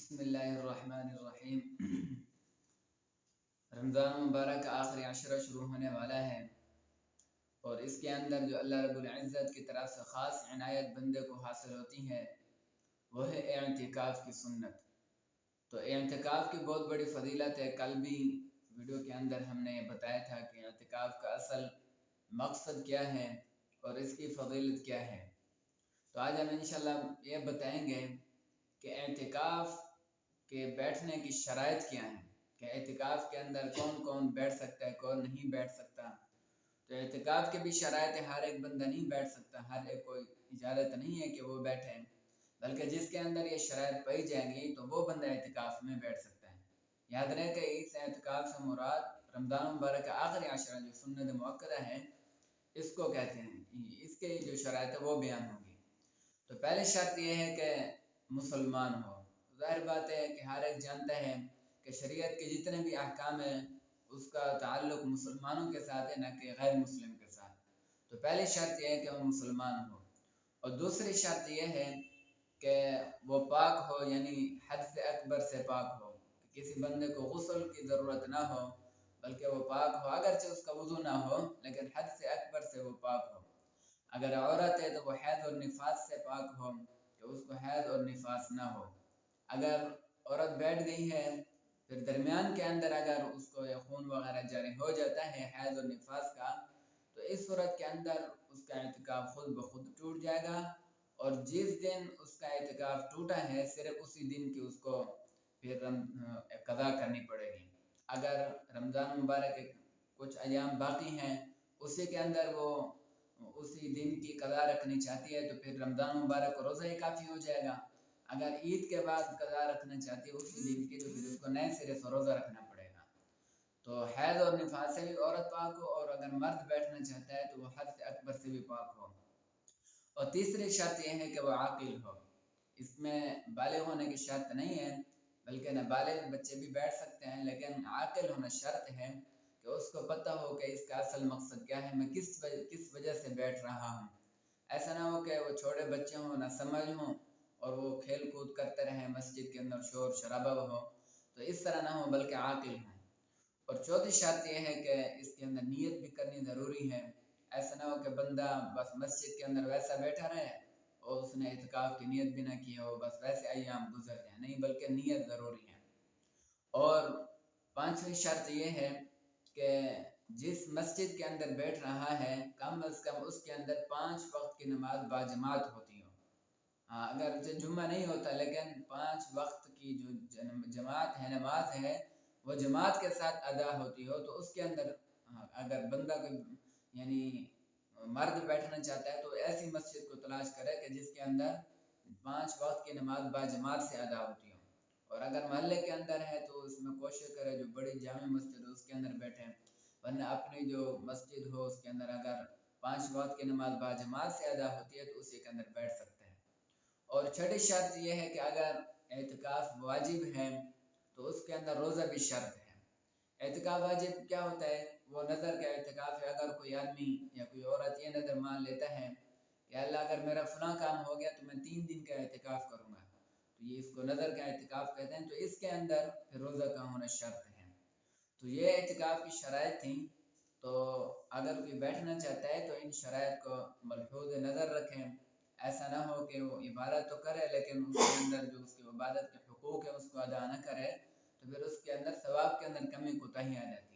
बिस्मिल्लाहिर्रहमानिर्रहीम। रमज़ान मुबारक का आखिरी अशरा शुरू होने वाला है और इसके अंदर जो अल्लाह रब्बुल इज़्ज़त की तरफ से ख़ास इनायत बंदे को हासिल होती है वह है एतिकाफ़ की सुन्नत। तो एतिकाफ़ की बहुत बड़ी फ़जीलत है। कल भी वीडियो के अंदर हमने बताया था कि एतिकाफ़ का असल मकसद क्या है और इसकी फ़जीलत क्या है। तो आज हम इंशाल्लाह ये बताएंगे कि एतिकाफ़ के बैठने की शराइत क्या है, कि एतिकाफ़ के अंदर कौन कौन बैठ सकता है, कौन नहीं बैठ सकता। तो एतिकाफ़ के भी शराइत है, हर एक बंदा नहीं बैठ सकता, हर एक को इजाज़त नहीं है कि वो बैठे, बल्कि जिसके अंदर ये शराइत पाई जाएंगी तो वो बंदा एतिकाफ़ में बैठ सकता है। याद रहे कि इस एतिकाफ़ से मुराद रमज़ान मुबारक का आखिरी अशरा जो सुन्नत मुअक्कदा है इसको कहते हैं। इसके जो शराइत है वो बयान होगी। तो पहली शर्त यह है कि मुसलमान हो। ज़ाहिर बात है कि हर एक जानता है कि शरीयत के जितने भी अहकाम हैं उसका ताल्लुक़ मुसलमानों के साथ है, न कि गैर मुस्लिम के साथ। तो पहली शर्त यह है कि वो मुसलमान हो और दूसरी शर्त यह है कि वो पाक हो, यानी हद से अकबर से पाक हो, कि किसी बंदे को गुस्ल की ज़रूरत ना हो बल्कि वो पाक हो, अगरचे उसका वज़ू ना हो लेकिन हद से अकबर से वो पाक हो। अगर औरत है तो वो हैज़ और निफास से पाक हो, कि उसको हैज़ और निफास ना हो। अगर औरत बैठ गई है फिर दरमियान के अंदर अगर उसको या खून वगैरह जारी हो जाता है हैज़ और निफास का, तो इस सूरत के अंदर उसका एतिकाफ़ खुद ब खुद टूट जाएगा और जिस दिन उसका एतिकाफ़ टूटा है सिर्फ उसी दिन की उसको फिर कज़ा करनी पड़ेगी। अगर रमज़ान मुबारक के कुछ अयाम बाकी हैं उसी के अंदर वो उसी दिन की कज़ा रखनी चाहती है तो फिर रमज़ान मुबारक को रोज़ा ही काफ़ी हो जाएगा। अगर ईद के बाद कज़ा रखना चाहती है उसी दिन की तो फिर उसको नए सिरे से रोज़ा रखना पड़ेगा। तो हैज़ और निफास से भी औरत पाक हो और अगर मर्द बैठना चाहता है तो वो हद से अकबर से भी पाक हो। और तीसरी शर्त यह है कि वह आकिल हो। इसमें बालिग होने की शर्त नहीं है, बल्कि नाबालिग बच्चे भी बैठ सकते हैं, लेकिन आकिल होना शर्त है कि उसको पता हो कि इसका असल मकसद क्या है, मैं किस वजह से बैठ रहा हूँ। ऐसा ना हो कि वो छोटे बच्चे हों, ना समझ हों और वो खेल कूद करते रहें, मस्जिद के अंदर शोर शराबा हो, तो इस तरह ना हो बल्कि आकिल हों। और चौथी शर्त यह है कि इसके अंदर नीयत भी करनी ज़रूरी है। ऐसा ना हो कि बंदा बस मस्जिद के अंदर वैसा बैठा रहे और उसने इत्काफ़ की नीयत भी ना की हो, बस वैसे अय्याम गुजर जाए, नहीं बल्कि नीयत ज़रूरी है। और पांचवी शर्त यह है कि जिस मस्जिद के अंदर बैठ रहा है कम अज़ कम उसके अंदर 5 वक्त की नमाज बाजमात होती हो। हाँ, अगर जुम्मा नहीं होता लेकिन 5 वक्त की जो जमात है, नमाज है, वो जमात के साथ अदा होती हो तो उसके अंदर अगर बंदा कोई यानी मर्द बैठना चाहता है तो ऐसी मस्जिद को तलाश करे कि जिसके अंदर 5 वक्त की नमाज बाजमात से अदा होती हो। और अगर मोहल्ले के अंदर है तो उसमें कोशिश करे जो बड़ी जामे मस्जिद हो उसके अंदर बैठे, वरना अपनी जो मस्जिद हो उसके अंदर अगर 5 वक्त की नमाज बाजमात से अदा होती है तो उसी के अंदर बैठ सकते हैं। और छठी शर्त यह है कि अगर एतिकाफ़ वाजिब है तो उसके अंदर रोज़ा भी शर्त है। एतिकाफ़ वाजिब क्या होता है? वो नज़र का एतिकाफ़ है। अगर कोई आदमी या कोई औरत ये नज़र मान लेता है कि अल्लाह अगर मेरा फ़लाँ काम हो गया तो मैं 3 दिन का एतिकाफ़ करूँगा, तो ये इसको नज़र का एतिकाफ़ कहते हैं। तो इसके अंदर फिर रोज़ा का होना शर्त है। तो ये एतिकाफ़ की शराइत थी। तो अगर कोई बैठना चाहता है तो इन शराइत को मलहूज़ नज़र रखें। ऐसा ना हो कि वो इबादत तो करे लेकिन उसके अंदर जो उसकी इबादत के हुकूक है उसको अदा न करे, तो फिर उसके अंदर सवाब के अंदर कमी कोताही आ जाती है।